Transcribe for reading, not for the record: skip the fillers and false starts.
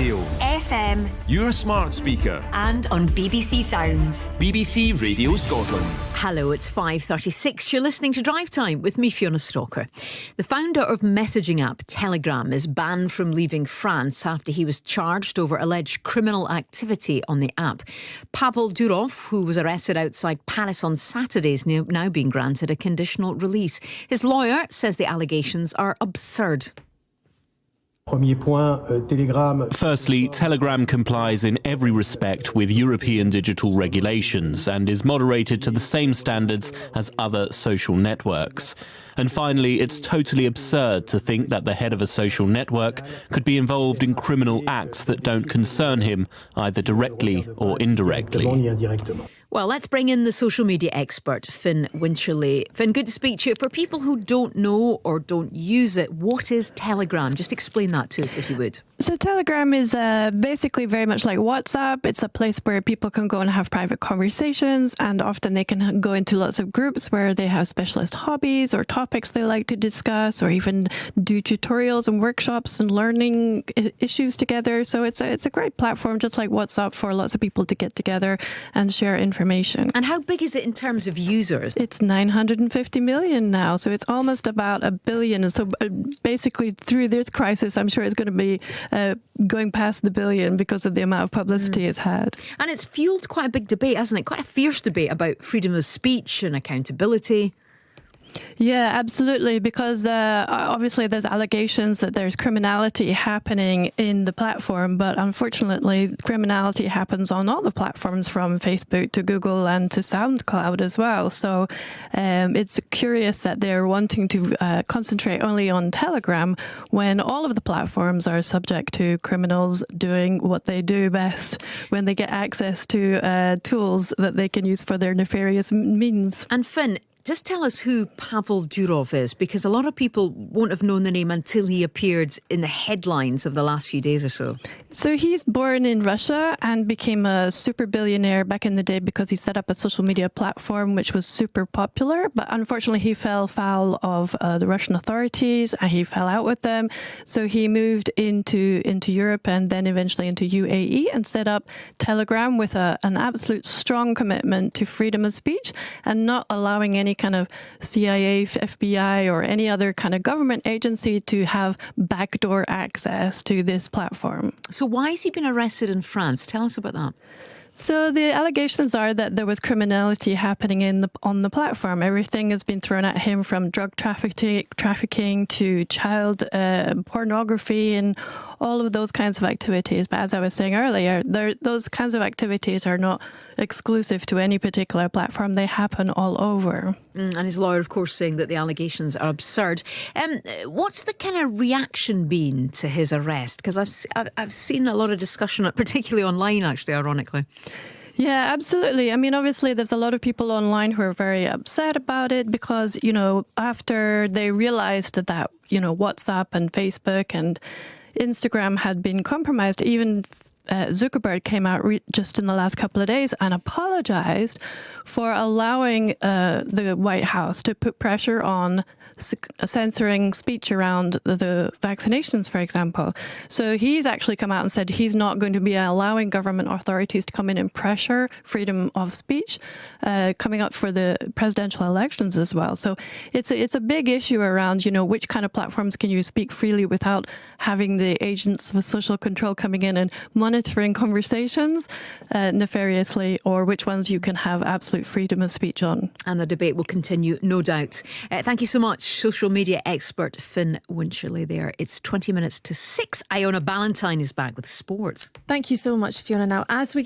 Radio, FM, your smart speaker, and on BBC Sounds. BBC Radio Scotland. Hello, it's 5:36. You're listening to Drive Time with me, Fiona Stalker. The founder of messaging app Telegram is banned from leaving France after he was charged over alleged criminal activity on the app. Pavel Durov, who was arrested outside Paris on Saturday, is now being granted a conditional release. His lawyer says the allegations are absurd. Firstly, Telegram complies in every respect with European digital regulations and is moderated to the same standards as other social networks. And finally, it's totally absurd to think that the head of a social network could be involved in criminal acts that don't concern him, either directly or indirectly. Well, let's bring in the social media expert, Finn Wincherley. Finn, good to speak to you. For people who don't know or don't use it, what is Telegram? Just explain that to us, if you would. So Telegram is basically very much like WhatsApp. It's a place where people can go and have private conversations, and often they can go into lots of groups where they have specialist hobbies or topics they like to discuss, or even do tutorials and workshops and learning issues together. So it's a great platform, just like WhatsApp, for lots of people to get together and share information. And how big is it in terms of users? It's 950 million now, so it's almost about 1 billion. And so basically through this crisis, I'm sure it's going to be going past the 1 billion because of the amount of publicity it's had. And it's fueled quite a big debate, hasn't it? Quite a fierce debate about freedom of speech and accountability. Yeah, absolutely, because obviously there's allegations that there's criminality happening in the platform, but unfortunately criminality happens on all the platforms, from Facebook to Google and to SoundCloud as well. So it's curious that they're wanting to concentrate only on Telegram when all of the platforms are subject to criminals doing what they do best when they get access to tools that they can use for their nefarious means. And Finn, just tell us who Pavel Durov is, because a lot of people won't have known the name until he appeared in the headlines of the last few days or so. So he's born in Russia and became a super billionaire back in the day because he set up a social media platform which was super popular. But unfortunately, he fell foul of the Russian authorities and he fell out with them. So he moved into Europe and then eventually into UAE and set up Telegram with an absolute strong commitment to freedom of speech and not allowing any kind of CIA, FBI, or any other kind of government agency to have backdoor access to this platform. So why has he been arrested in France? Tell us about that. So the allegations are that there was criminality happening on the platform. Everything has been thrown at him, from drug trafficking to child pornography and all of those kinds of activities. But as I was saying earlier, those kinds of activities are not exclusive to any particular platform. They happen all over. And his lawyer, of course, saying that the allegations are absurd. What's the kind of reaction been to his arrest? Because I've seen a lot of discussion, particularly online, actually, ironically. Yeah, absolutely. I mean, obviously, there's a lot of people online who are very upset about it because, after they realized that, WhatsApp and Facebook and Instagram had been compromised, even Zuckerberg came out just in the last couple of days and apologized for allowing the White House to put pressure on censoring speech around the vaccinations, for example. So he's actually come out and said he's not going to be allowing government authorities to come in and pressure freedom of speech coming up for the presidential elections as well. So it's a big issue around, which kind of platforms can you speak freely without having the agents of social control coming in and monitoring conversations nefariously, or which ones you can have absolute freedom of speech on. And the debate will continue, no doubt. Thank you so much, social media expert Finn Wincherley there. It's 20 minutes to 6. Iona Ballantyne is back with sports. Thank you so much, Fiona. Now, as we